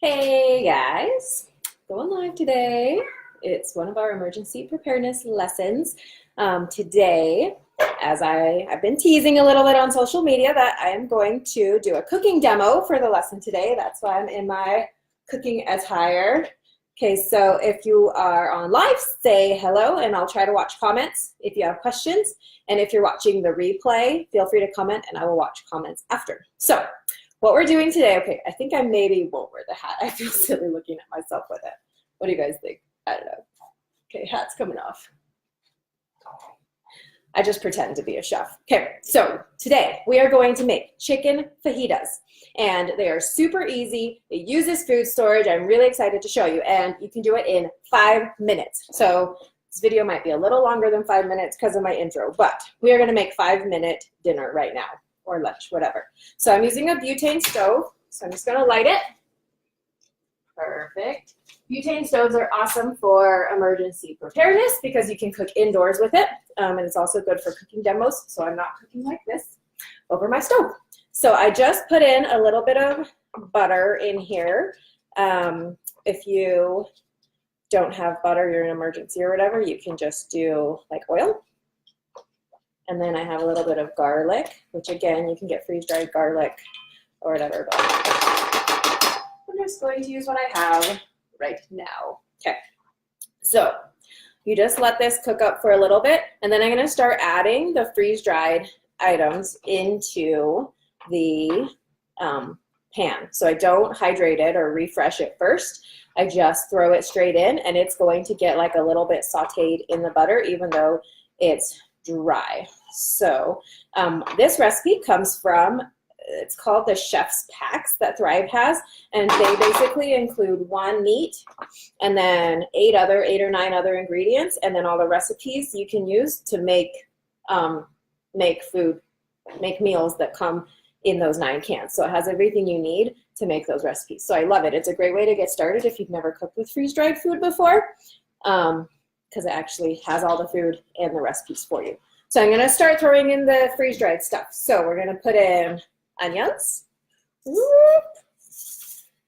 Hey guys, going live today. It's one of our emergency preparedness lessons. Today, as I've been teasing a little bit on social media, that I am going to do a cooking demo for the lesson today. That's why I'm in my cooking attire. Okay, so if you are on live, say hello and I'll try to watch comments if you have questions. And if you're watching the replay, feel free to comment and I will watch comments after. So what we're doing today, okay, I think I maybe won't wear the hat. I feel silly looking at myself with it. What do you guys think? I don't know. Okay, hat's coming off. I just pretend to be a chef. Okay, so today we are going to make chicken fajitas. And they are super easy. It uses food storage. I'm really excited to show you. And you can do it in 5 minutes. So this video might be a little longer than 5 minutes because of my intro. But we are going to make 5-minute dinner right now. Or lunch, whatever. So I'm using a butane stove. So I'm just going to light it. Perfect. Butane stoves are awesome for emergency preparedness because you can cook indoors with it. And it's also good for cooking demos. So I'm not cooking like this over my stove. So I just put in a little bit of butter in here. If you don't have butter, you're in an emergency or whatever, you can just do like oil. And then I have a little bit of garlic, which again, you can get freeze-dried garlic or whatever. But I'm just going to use what I have right now. Okay, so you just let this cook up for a little bit, and then I'm going to start adding the freeze-dried items into the pan. So I don't hydrate it or refresh it first. I just throw it straight in, and it's going to get like a little bit sauteed in the butter, even though it's dry. So this recipe comes from, it's called the Chef's Packs that Thrive has, and they basically include 1 meat and then 8 or 9 other ingredients, and then all the recipes you can use to make meals that come in those 9 cans. So it has everything you need to make those recipes. So I love it. It's a great way to get started if you've never cooked with freeze-dried food before. Because it actually has all the food and the recipes for you. So I'm going to start throwing in the freeze-dried stuff. So we're going to put in onions. Whoop.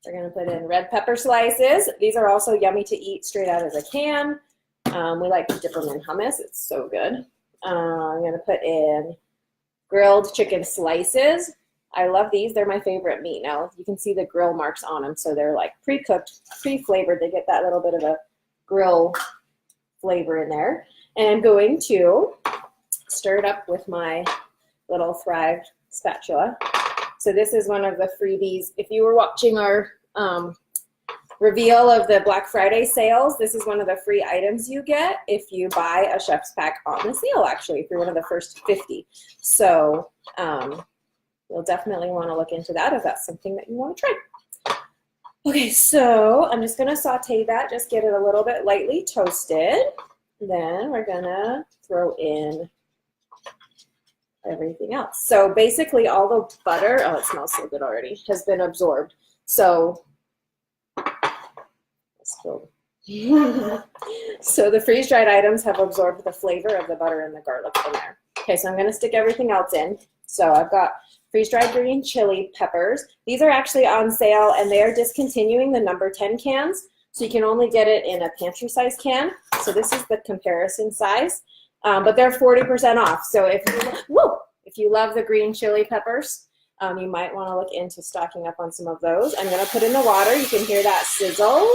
We're going to put in red pepper slices. These are also yummy to eat straight out of the can. We like to dip them in hummus. It's so good. I'm going to put in grilled chicken slices. I love these. They're my favorite meat. Now you can see the grill marks on them. So they're like pre-cooked, pre-flavored. They get that little bit of a grill flavor in there. And I'm going to stir it up with my little Thrive spatula. So this is one of the freebies. If you were watching our reveal of the Black Friday sales, this is one of the free items you get if you buy a Chef's Pack on the sale, actually, if you're one of the first 50. So you'll definitely want to look into that if that's something that you want to try. Okay, so I'm just going to saute that, just get it a little bit lightly toasted. Then we're going to throw in everything else. So basically all the butter, oh, it smells so good already, has been absorbed. So, so the freeze-dried items have absorbed the flavor of the butter and the garlic in there. Okay, so I'm going to stick everything else in. So I've got freeze-dried green chili peppers. These are actually on sale, and they are discontinuing the number 10 cans, so you can only get it in a pantry size can. So this is the comparison size, but they're 40% off. So if you love the green chili peppers, you might want to look into stocking up on some of those. I'm going to put in the water. You can hear that sizzle,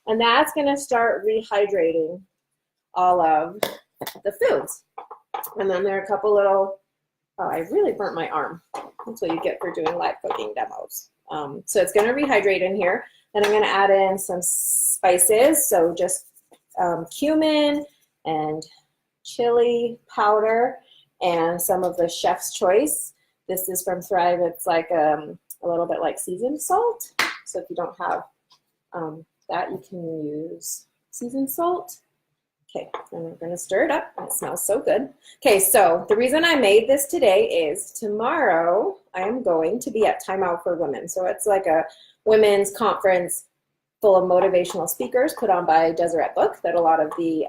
and that's going to start rehydrating all of the foods. And then there are a couple little, oh, I really burnt my arm. That's what you get for doing live cooking demos. So it's going to rehydrate in here. Then I'm going to add in some spices. So just cumin and chili powder and some of the Chef's Choice. This is from Thrive. It's like a little bit like seasoned salt. So if you don't have that, you can use seasoned salt. Okay, and we're going to stir it up. It smells so good. Okay, so the reason I made this today is tomorrow I am going to be at Time Out for Women. So it's like a women's conference full of motivational speakers put on by Deseret Book that a lot of the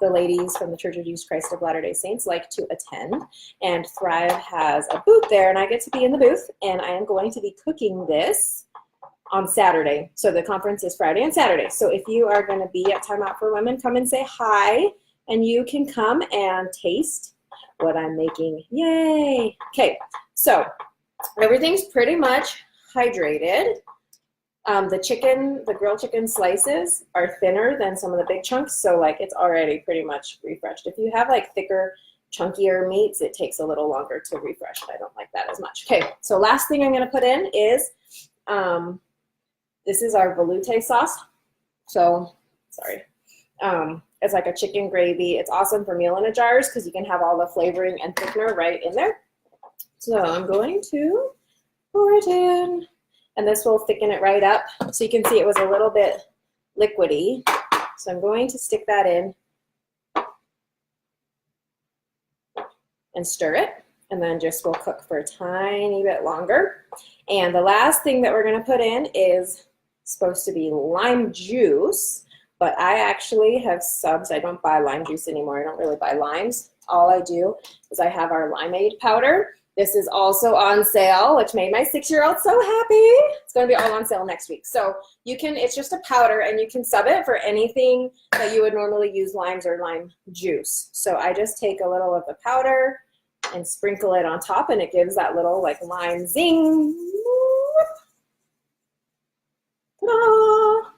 ladies from the Church of Jesus Christ of Latter-day Saints like to attend. And Thrive has a booth there, and I get to be in the booth, and I am going to be cooking this on Saturday. So the conference is Friday and Saturday. So if you are going to be at Time Out for Women, come and say hi, and you can come and taste what I'm making. Yay! Okay, so everything's pretty much hydrated. The grilled chicken slices are thinner than some of the big chunks, so like it's already pretty much refreshed. If you have like thicker, chunkier meats, it takes a little longer to refresh. I don't like that as much. Okay, so last thing I'm going to put in is this is our velouté sauce. So, sorry. It's like a chicken gravy. It's awesome for meal in a jars because you can have all the flavoring and thickener right in there. So I'm going to pour it in, and this will thicken it right up. So you can see it was a little bit liquidy. So I'm going to stick that in and stir it, and then just will cook for a tiny bit longer. And the last thing that we're going to put in is supposed to be lime juice, but I actually have subs. I don't buy lime juice anymore. I don't really buy limes. All I do is I have our limeade powder. This is also on sale, which made my 6-year-old so happy. It's going to be all on sale next week. So you can, it's just a powder, and you can sub it for anything that you would normally use limes or lime juice. So I just take a little of the powder and sprinkle it on top, and it gives that little like lime zing. Ta-da!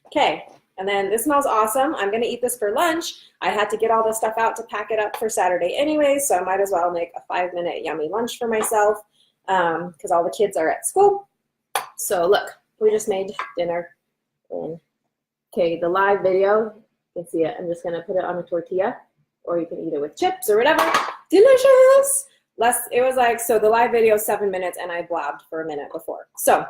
Okay, and then this smells awesome. I'm gonna eat this for lunch. I had to get all this stuff out to pack it up for Saturday anyway, so I might as well make a 5-minute yummy lunch for myself because all the kids are at school. So look, we just made dinner. Okay, the live video, you can see it. I'm just gonna put it on a tortilla, or you can eat it with chips or whatever. Delicious. It was like, so the live video is 7 minutes, and I blabbed for a minute before. So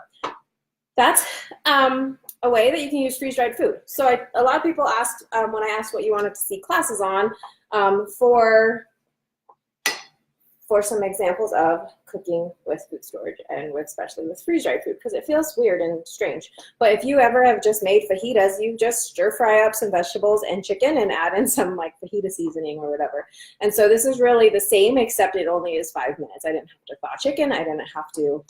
that's a way that you can use freeze-dried food. So a lot of people asked when I asked what you wanted to see classes on for some examples of cooking with food storage, and especially with freeze-dried food, because it feels weird and strange. But if you ever have just made fajitas, you just stir fry up some vegetables and chicken and add in some like fajita seasoning or whatever. And so this is really the same, except it only is 5 minutes. I didn't have to thaw chicken. I didn't have to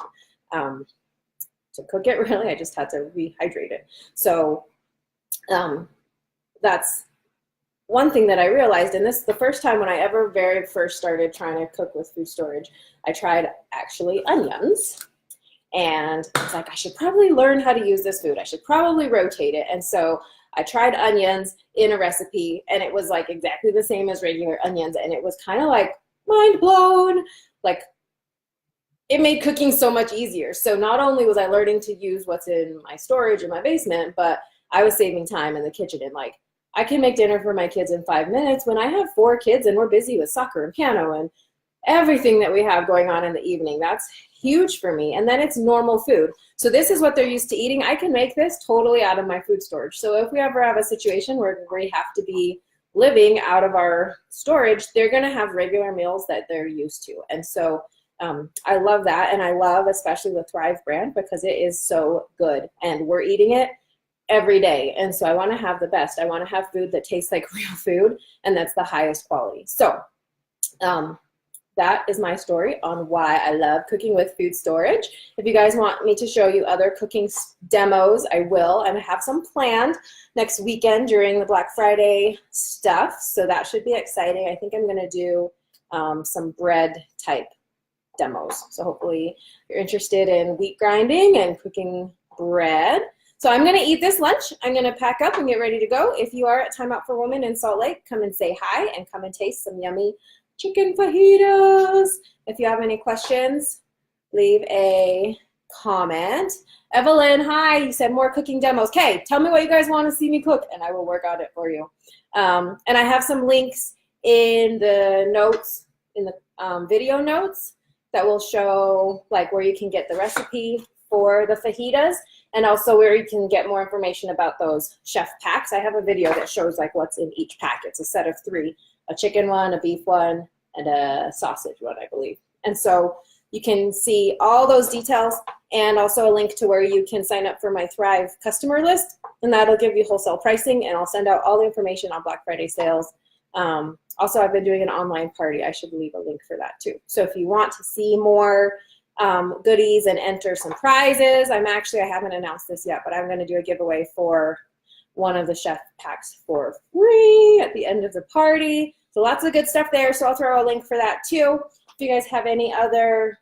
cook it really. I just had to rehydrate it. So that's one thing that I realized, and this is the first time when I ever very first started trying to cook with food storage, I tried actually onions, and I was like, I should probably learn how to use this food. I should probably rotate it. And so I tried onions in a recipe, and it was like exactly the same as regular onions, and it was kind of like mind blown. Like, it made cooking so much easier. So not only was I learning to use what's in my storage in my basement, but I was saving time in the kitchen, and like, I can make dinner for my kids in 5 minutes when I have 4 kids and we're busy with soccer and piano and everything that we have going on in the evening. That's huge for me. And then it's normal food. So this is what they're used to eating. I can make this totally out of my food storage. So if we ever have a situation where we have to be living out of our storage, they're going to have regular meals that they're used to. And so I love that. And I love especially the Thrive brand because it is so good, and we're eating it every day. And so I want to have the best. I want to have food that tastes like real food, and that's the highest quality. So that is my story on why I love cooking with food storage. If you guys want me to show you other cooking demos, I will, and I have some planned next weekend during the Black Friday stuff. So that should be exciting. I think I'm going to do some bread type demos. So hopefully you're interested in wheat grinding and cooking bread. So I'm going to eat this lunch. I'm going to pack up and get ready to go. If you are at Time Out for Women in Salt Lake, come and say hi and come and taste some yummy chicken fajitas. If you have any questions, leave a comment. Evelyn, hi. You said more cooking demos. Okay, tell me what you guys want to see me cook, and I will work on it for you. And I have some links in the notes, in the video notes, that will show like where you can get the recipe for the fajitas, and also where you can get more information about those chef packs. I have a video that shows like what's in each pack. It's a set of 3, a chicken one, a beef one, and a sausage one, I believe. And so you can see all those details, and also a link to where you can sign up for my Thrive customer list, and that'll give you wholesale pricing, and I'll send out all the information on Black Friday sales. Also, I've been doing an online party. I should leave a link for that too. So if you want to see more goodies and enter some prizes. I haven't announced this yet, but I'm going to do a giveaway for one of the chef packs for free at the end of the party. So lots of good stuff there. So I'll throw a link for that too. If you guys have any other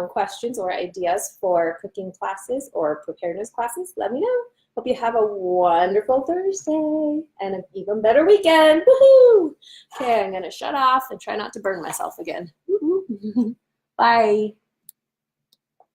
questions or ideas for cooking classes or preparedness classes, let me know. Hope you have a wonderful Thursday and an even better weekend. Woohoo! Okay, I'm going to shut off and try not to burn myself again. Bye.